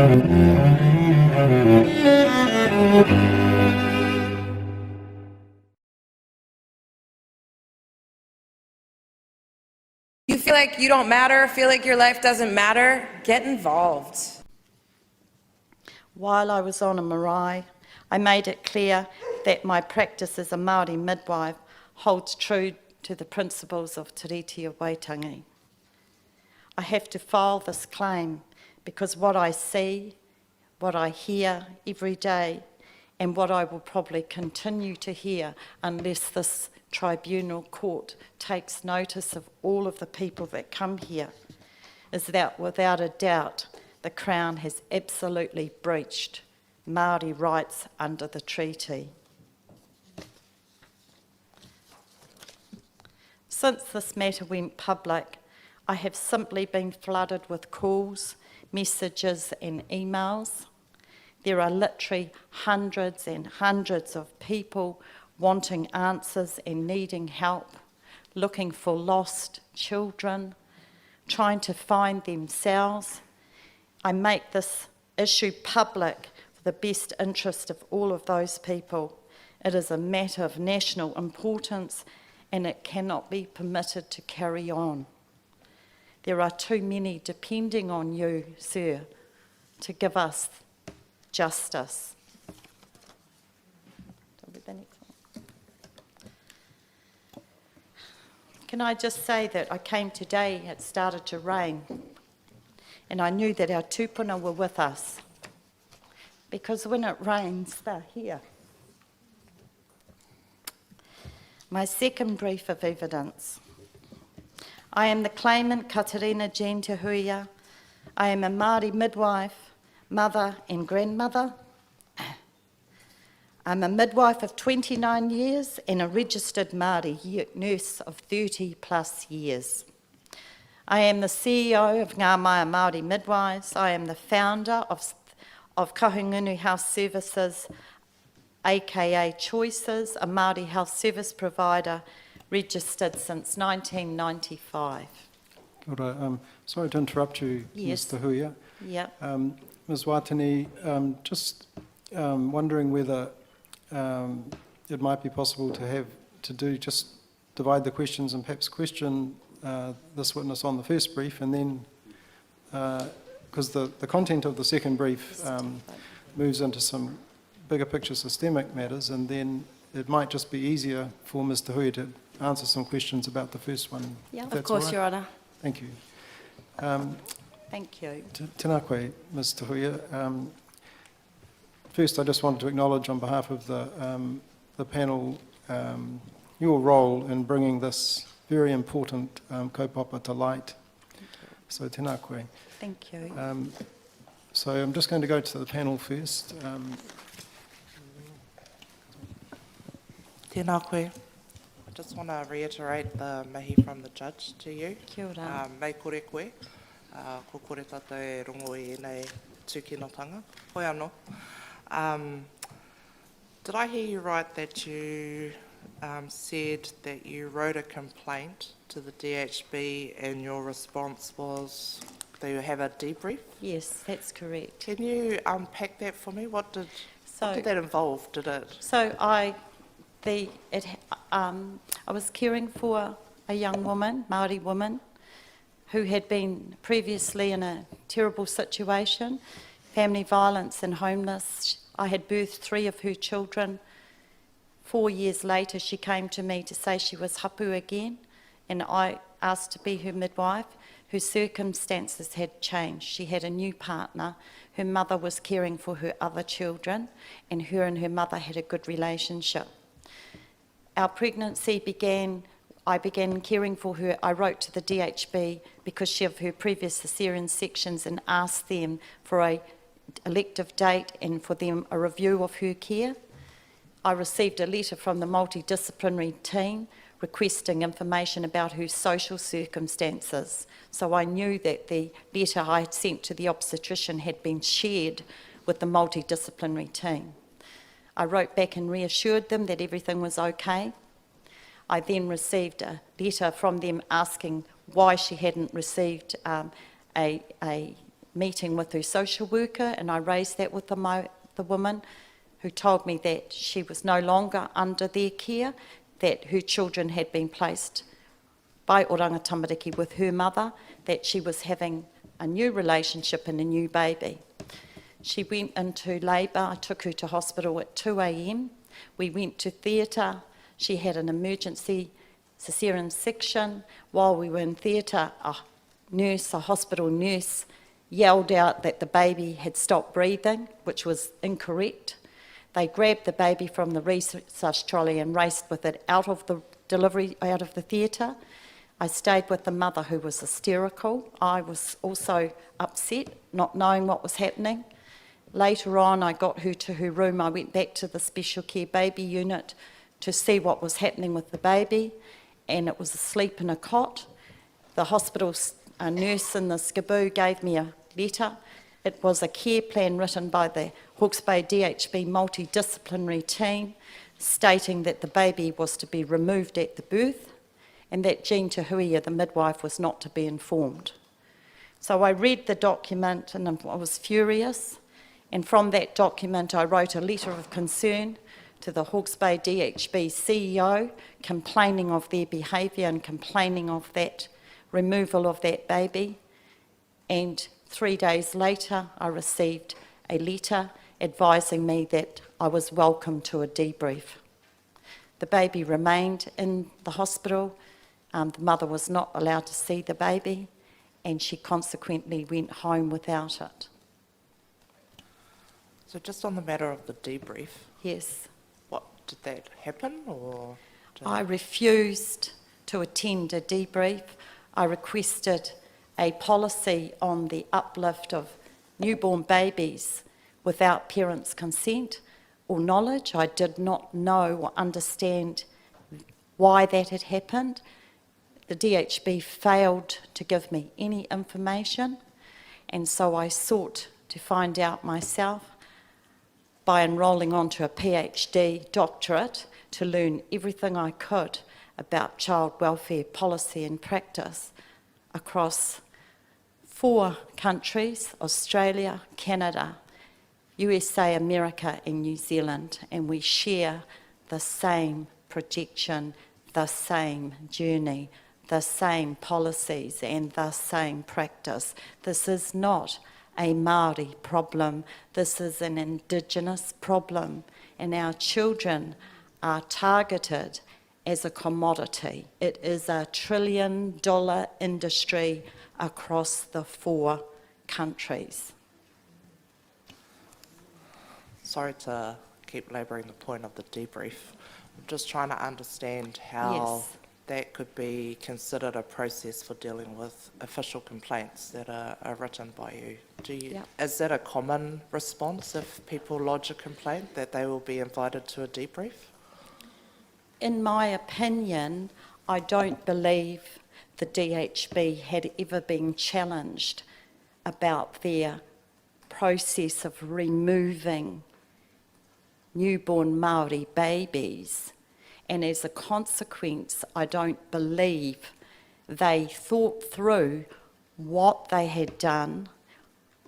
You feel like you don't matter, feel like your life doesn't matter, get involved. While I was on a marae, I made it clear that my practice as a Maori midwife holds true to the principles of Te Reti of Waitangi. I have to file this claim because what I see, what I hear every day, and what I will probably continue to hear unless this tribunal court takes notice of all of the people that come here, is that without a doubt the Crown has absolutely breached Māori rights under the treaty. Since this matter went public, I have simply been flooded with calls, messages and emails. There are literally hundreds and hundreds of people wanting answers and needing help, looking for lost children, trying to find themselves. I make this issue public for the best interest of all of those people. It is a matter of national importance and it cannot be permitted to carry on. There are too many depending on you, sir, to give us justice. Can I just say that I came today, it started to rain, and I knew that our tupuna were with us, because when it rains, they're here. My second brief of evidence. I am the claimant Katerina Jean TeHuia's. I am a Māori midwife, mother and grandmother. I'm a midwife of 29 years and a registered Māori nurse of 30 plus years. I am the CEO of Ngā Maia Māori Midwives. I am the founder of Kahungunu Health Services, aka Choices, a Māori health service provider registered since 1995. Kia ora. Sorry to interrupt you, Yes. Ms. TeHuia's. Yeah. Ms. Waitangi, just wondering whether it might be possible to just divide the questions and perhaps question this witness on the first brief, and then because the content of the second brief moves into some bigger picture systemic matters, and then it might just be easier for Ms. TeHuia's to answer some questions about the first one. Yeah, Of course, Your Honour. Thank you. Thank you. Tēnā koe, Ms. TeHuia's. First, I just wanted to acknowledge on behalf of the panel your role in bringing this very important kaupapa to light. So tēnā koe. Thank you. So I'm just going to go to the panel first. Tēnā koe. I just want to reiterate the mihi from the judge to you. Kia ora. Mei kore koe, ko kore tata e rongo i nei tūkinotanga. Hoi anō. Did I hear you right that you said that you wrote a complaint to the DHB and your response was that you have a debrief? Yes, that's correct. Can you unpack that for me? What did that involve? Did it? So I was caring for a young woman, Māori woman, who had been previously in a terrible situation, family violence and homeless. I had birthed 3 of her children. 4 years later, she came to me to say she was hapu again, and I asked to be her midwife. Her circumstances had changed. She had a new partner. Her mother was caring for her other children, and her mother had a good relationship. Our pregnancy began, I began caring for her. I wrote to the DHB because of her previous caesarean sections and asked them for an elective date and for them a review of her care. I received a letter from the multidisciplinary team requesting information about her social circumstances. So I knew that the letter I had sent to the obstetrician had been shared with the multidisciplinary team. I wrote back and reassured them that everything was okay. I then received a letter from them asking why she hadn't received a meeting with her social worker, and I raised that with the woman, who told me that she was no longer under their care, that her children had been placed by Oranga Tamariki with her mother, that she was having a new relationship and a new baby. She went into labour. I took her to hospital at 2 a.m. We went to theatre. She had an emergency caesarean section. While we were in theatre, a hospital nurse, yelled out that the baby had stopped breathing, which was incorrect. They grabbed the baby from the resusc trolley and raced with it out of the theatre. I stayed with the mother, who was hysterical. I was also upset, not knowing what was happening. Later on, I got her to her room. I went back to the special care baby unit to see what was happening with the baby, and it was asleep in a cot. The hospital nurse in the skaboo gave me a letter. It was a care plan written by the Hawke's Bay DHB multidisciplinary team, stating that the baby was to be removed at the birth, and that Jean TeHuia's, the midwife, was not to be informed. So I read the document and I was furious, and from that document I wrote a letter of concern to the Hawke's Bay DHB CEO, complaining of their behaviour and complaining of that removal of that baby. And 3 days later I received a letter advising me that I was welcome to a debrief. The baby remained in the hospital. The mother was not allowed to see the baby, and she consequently went home without it. So just on the matter of the debrief, Yes. what did that happen, or? I refused to attend a debrief. I requested a policy on the uplift of newborn babies without parents' consent or knowledge. I did not know or understand why that had happened. The DHB failed to give me any information, and so I sought to find out myself by enrolling onto a PhD doctorate to learn everything I could about child welfare policy and practice across 4 countries: Australia, Canada, USA, America and New Zealand, and we share the same projection, the same journey, the same policies and the same practice. This is not a Maori problem, this is an Indigenous problem, and our children are targeted as a commodity. It is a $1 trillion industry across the 4 countries. Sorry to keep labouring the point of the debrief. I'm just trying to understand how Yes. that could be considered a process for dealing with official complaints that are written by you. Yep. Is that a common response if people lodge a complaint, that they will be invited to a debrief? In my opinion, I don't believe the DHB had ever been challenged about their process of removing newborn Maori babies, and as a consequence, I don't believe they thought through what they had done,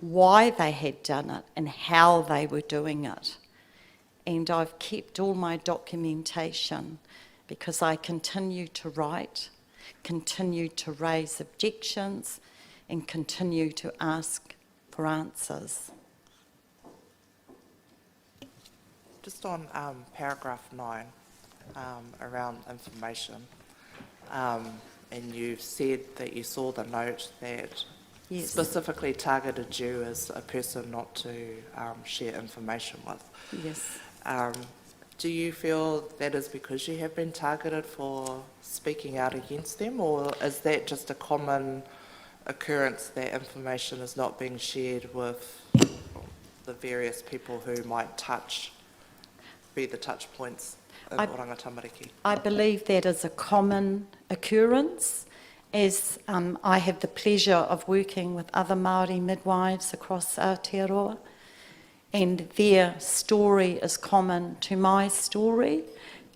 why they had done it, and how they were doing it. And I've kept all my documentation because I continue to write, continue to raise objections, and continue to ask for answers. Just on paragraph 9, around information, and you've said that you saw the note that Yes. specifically targeted you as a person not to share information with. Yes. Do you feel that is because you have been targeted for speaking out against them, or is that just a common occurrence that information is not being shared with the various people who might be the touch points in Oranga Tamariki? I believe that is a common occurrence, as I have the pleasure of working with other Maori midwives across Aotearoa, and their story is common to my story.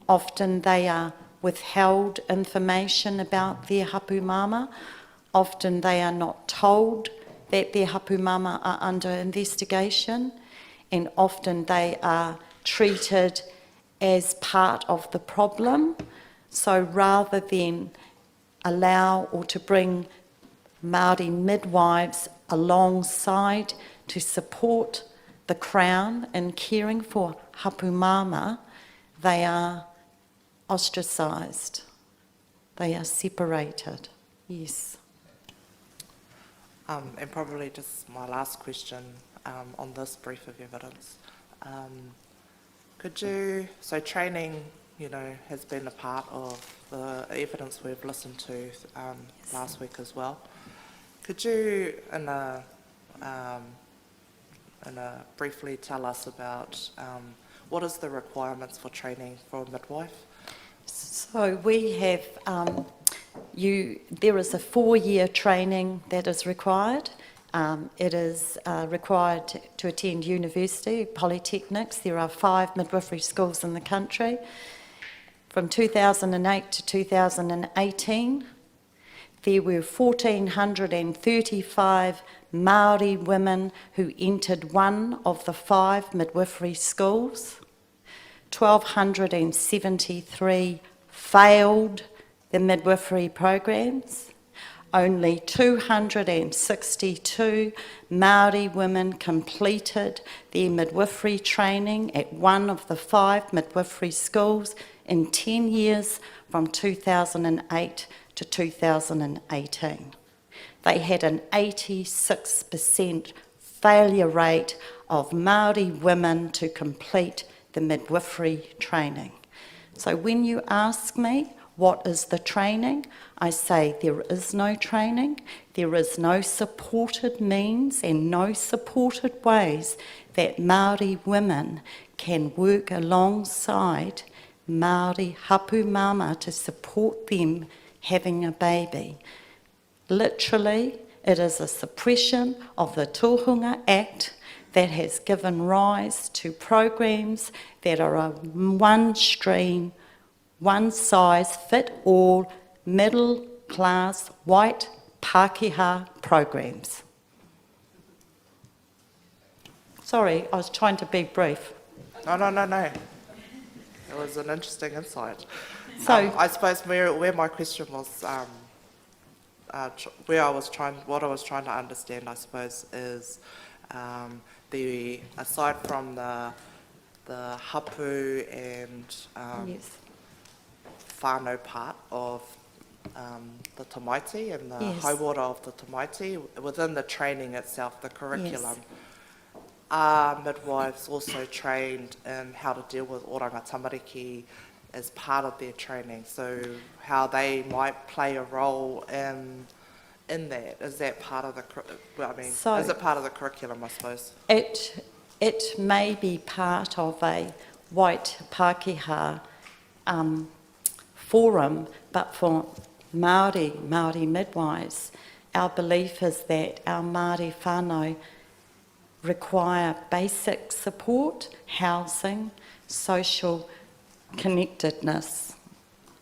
Often they are withheld information about their hapu mama. Often they are not told that their hapu mama are under investigation, and often they are treated as part of the problem. So rather than allow or to bring Māori midwives alongside to support the Crown in caring for hapu mama, they are ostracised. They are separated. Yes. And probably just my last question on this brief of evidence. So training, has been a part of the evidence we've listened to last week as well. Could you, briefly tell us about what is the requirements for training for a midwife? So we have, there is a 4-year training that is required. It is required to attend university, polytechnics. There are 5 midwifery schools in the country. From 2008 to 2018, there were 1,435 Maori women who entered one of the 5 midwifery schools. 1,273 failed the midwifery programs. Only 262 Maori women completed their midwifery training at one of the 5 midwifery schools in 10 years from 2008 to 2018. They had an 86% failure rate of Maori women to complete the midwifery training. So when you ask me, what is the training? I say there is no training, there is no supported means and no supported ways that Māori women can work alongside Māori hapu mama to support them having a baby. Literally, it is a suppression of the Tōhunga Act that has given rise to programs that are a one-stream, one-size-fit-all, middle-class, white Pākehā programs. Sorry, I was trying to be brief. No. It was an interesting insight. So, I suppose where my question was, what I was trying to understand, I suppose, is aside from the hapu and yes. whānau part of the tamaiti and the Yes. hauora of the tamaiti, within the training itself, the curriculum, are midwives also trained in how to deal with Oranga Tamariki as part of their training? So how they might play a role in that? Is that part of the is it part of the curriculum, I suppose? It may be part of a white Pākehā forum, but for Māori midwives, our belief is that our Māori whānau require basic support, housing, social connectedness,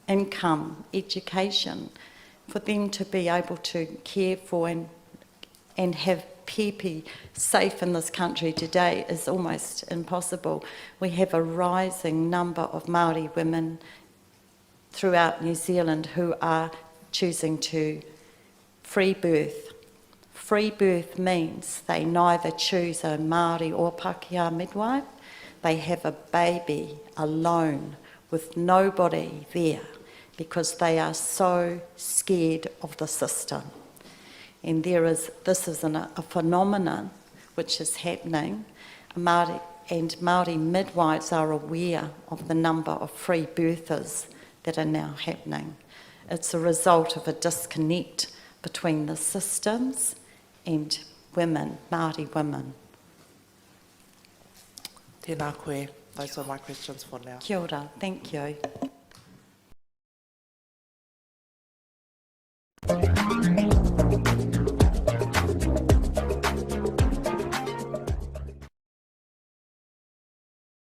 income, education, for them to be able to care for and have pipi safe in this country today is almost impossible. We have a rising number of Māori women throughout New Zealand who are choosing to free birth. Free birth means they neither choose a Māori or Pākehā midwife, they have a baby alone with nobody there because they are so scared of the system. And this is a phenomenon which is happening. Māori midwives are aware of the number of free birthers that are now happening. It's a result of a disconnect between the systems and women, Māori women. Tēnā koe. Those are my questions for now. Kia ora, thank you.